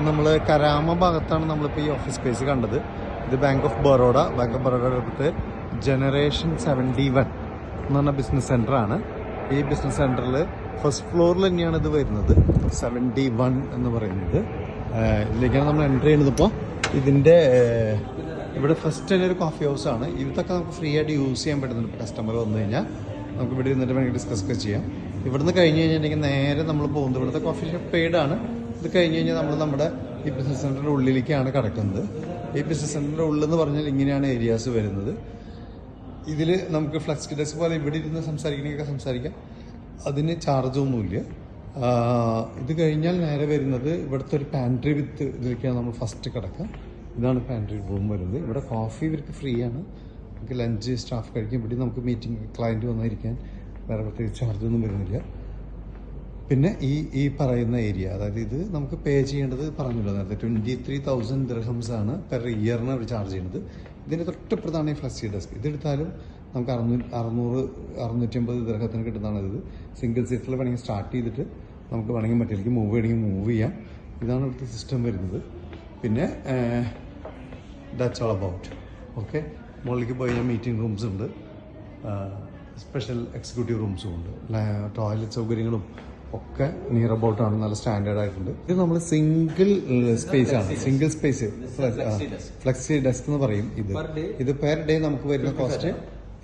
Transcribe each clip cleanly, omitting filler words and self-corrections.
നമ്മൾ കരാമ ഭാഗത്താണ് നമ്മളിപ്പോൾ ഈ ഓഫീസ് സ്പേസ് കണ്ടത്. ഇത് ബാങ്ക് ഓഫ് ബറോഡയുടെ അടുത്ത് ജനറേഷൻ 71 എന്ന് പറഞ്ഞ ബിസിനസ് സെൻ്ററാണ്. ഈ ബിസിനസ് സെൻ്ററിൽ ഫസ്റ്റ് ഫ്ലോറിൽ തന്നെയാണ് ഇത് വരുന്നത്. 71 എന്ന് പറയുന്നത് ഇതിലേക്കാണ് നമ്മൾ എൻ്റർ ചെയ്യുന്നത്. ഇപ്പോൾ ഇതിൻ്റെ ഇവിടെ ഫസ്റ്റ് തന്നെ ഒരു കോഫി ഹൗസാണ്. ഇതൊക്കെ നമുക്ക് ഫ്രീ ആയിട്ട് യൂസ് ചെയ്യാൻ പറ്റുന്നുണ്ട്. ഇപ്പോൾ കസ്റ്റമർ വന്നു കഴിഞ്ഞാൽ നമുക്ക് ഇവിടെ ഇരുന്നിട്ട് വേണമെങ്കിൽ ഡിസ്കസ് ഒക്കെ ചെയ്യാം. ഇവിടുന്ന് കഴിഞ്ഞ് കഴിഞ്ഞിട്ടുണ്ടെങ്കിൽ നേരെ നമ്മൾ പോകുന്നത് ഇവിടുത്തെ കോഫി ഷോപ്പ് പെയ്ഡാണ്. ഇത് കഴിഞ്ഞ് കഴിഞ്ഞാൽ നമ്മൾ നമ്മുടെ ഈ ബിസിനസ് സെൻ്ററിൻ്റെ ഉള്ളിലേക്കാണ് കിടക്കുന്നത്. ഈ ബിസിനസ് സെൻ്ററിൻ്റെ ഉള്ളെന്ന് പറഞ്ഞാൽ ഇങ്ങനെയാണ് ഏരിയാസ് വരുന്നത്. ഇതിൽ നമുക്ക് ഫ്ലെക്സ് ഡെസ്ക് പോലെ ഇവിടെ ഇരുന്ന് സംസാരിക്കണമെങ്കിൽ സംസാരിക്കാം. അതിന് ചാർജൊന്നുമില്ല. ഇത് കഴിഞ്ഞാൽ നേരെ വരുന്നത് ഇവിടുത്തെ ഒരു പാൻട്രി വിത്ത് ഇതിലേക്കാണ് നമ്മൾ ഫസ്റ്റ് കിടക്കുക. ഇതാണ് പാൻട്രി റൂം വരുന്നത്. ഇവിടെ കോഫി ഇവർക്ക് ഫ്രീ ആണ്. നമുക്ക് ലഞ്ച് സ്റ്റാഫ് കഴിക്കും. ഇവിടെ നമുക്ക് മീറ്റിംഗ് ക്ലയൻറ്റ് വന്നിരിക്കാൻ വേറെ പ്രത്യേകിച്ച് ചാർജൊന്നും വരുന്നില്ല. പിന്നെ ഈ പറയുന്ന ഏരിയ, അതായത് ഇത് നമുക്ക് പേ ചെയ്യേണ്ടത് പറഞ്ഞല്ലോ നേരത്തെ 23,000 ദിർഹംസ് ആണ് പെർ ഇയറിന് അവർ ചാർജ് ചെയ്യുന്നത്. ഇതിൻ്റെ തൊട്ടപ്പുറത്താണ് ഈ ഫ്ലെക്സി ഡെസ്ക്. ഇതെടുത്താലും നമുക്ക് 650 ദിർഹത്തിന് കിട്ടുന്നതാണ്. ഇത് സിംഗിൾ സീറ്ററിൽ വേണമെങ്കിൽ സ്റ്റാർട്ട് ചെയ്തിട്ട് നമുക്ക് വേണമെങ്കിൽ മറ്റേക്ക് മൂവ് ചെയ്യണമെങ്കിൽ മൂവ് ചെയ്യാം. ഇതാണ് ഇവിടുത്തെ സിസ്റ്റം വരുന്നത്. പിന്നെ ദാറ്റ്സ് ഓൾ അബൌട്ട്. ഓക്കെ, മുകളിലേക്ക് പോയി കഴിഞ്ഞാൽ മീറ്റിംഗ് റൂംസ് ഉണ്ട്, സ്പെഷ്യൽ എക്സിക്യൂട്ടീവ് റൂംസും ഉണ്ട്, ടോയ്ലറ്റ് സൗകര്യങ്ങളും ഒക്കെ നിയർ അബൌട്ടാണ്. നല്ല സ്റ്റാൻഡേർഡ് ആയിട്ടുണ്ട്. ഇത് നമ്മൾ സിംഗിൾ സ്പേസ് ആണ്. സിംഗിൾ സ്പേസ് ഫ്ലെക്സി ഡെസ്ക് എന്ന് പറയും. ഇത് പെർ ഡേ നമുക്ക് വരുന്ന കോസ്റ്റ്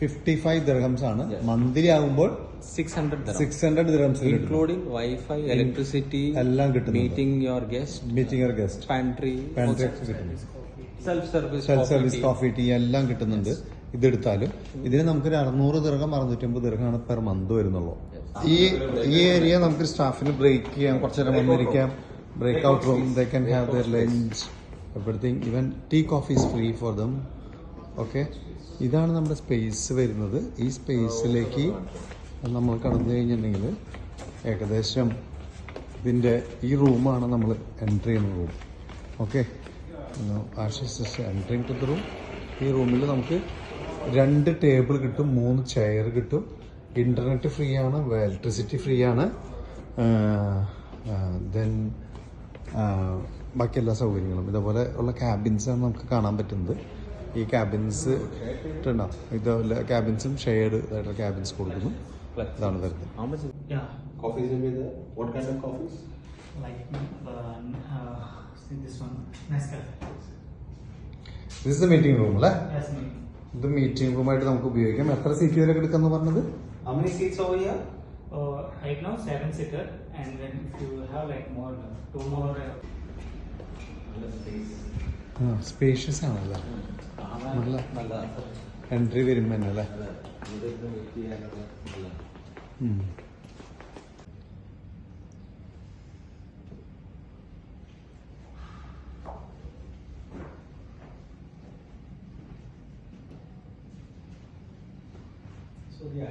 55 ദിർഹംസ് ആണ്. മന്ത്ലി ആകുമ്പോൾ 600 ദിർഹംസ് ഇൻക്ലൂഡിംഗ് വൈഫൈ, ഇലക്ട്രിസിറ്റി എല്ലാം കിട്ടും. Meeting your guest pantry, self service coffee tea എല്ലാം കിട്ടുന്നുണ്ട്. ഇതെടുത്താലും ഇതിന് നമുക്കൊരു 600 ദിർഹം 650 ദിർഹമാണ് പെർ മന്ത് വരുന്നുള്ളൂ. ഈ ഏരിയ നമുക്ക് സ്റ്റാഫിന് ബ്രേക്ക് ചെയ്യാം, കുറച്ചു നേരം വന്നിരിക്കാം. Break out room, they can have their lunch, everything. Even tea coffee is free for them. Okay, ഇതാണ് നമ്മുടെ സ്പേസ് വരുന്നത്. ഈ സ്പേസിലേക്ക് നമ്മൾ കടന്നു കഴിഞ്ഞിട്ടുണ്ടെങ്കിൽ ഏകദേശം ഇതിൻ്റെ ഈ റൂമാണ് നമ്മൾ എൻട്രി ചെയ്യുന്ന room. Okay, as is entering to the room. ഈ റൂമിൽ നമുക്ക് 2 ടേബിൾ കിട്ടും, 3 ചെയർ കിട്ടും. ഇൻ്റർനെറ്റ് ഫ്രീ ആണ്, ഇലക്ട്രിസിറ്റി ഫ്രീ ആണ്. ദെൻ ബാക്കി എല്ലാ സൗകര്യങ്ങളും ഇതേപോലെ ഉള്ള ക്യാബിൻസാണ് നമുക്ക് കാണാൻ പറ്റുന്നത്. ഈ ക്യാബിൻസ് ഉണ്ടാവും. ഇതേപോലെ ക്യാബിൻസും ഷെയർഡ് ആയിട്ടുള്ള ക്യാബിൻസ് കൊടുക്കുന്നു. ഇതാണ് വരുന്നത്. This is the meeting room, അല്ലേ? ഇത് മീറ്റിംഗ് റൂമായിട്ട് നമുക്ക് ഉപയോഗിക്കാം. എത്ര സീറ്റ് വരെ എടുക്കാന്ന് പറഞ്ഞത്? How many seats over here? Right now 7-seater, and then if you have like more, 2 more. Spacious ആണല്ലേ, നല്ല എൻട്രി വരുമ്പോ തന്നെ അല്ലേ. So yeah.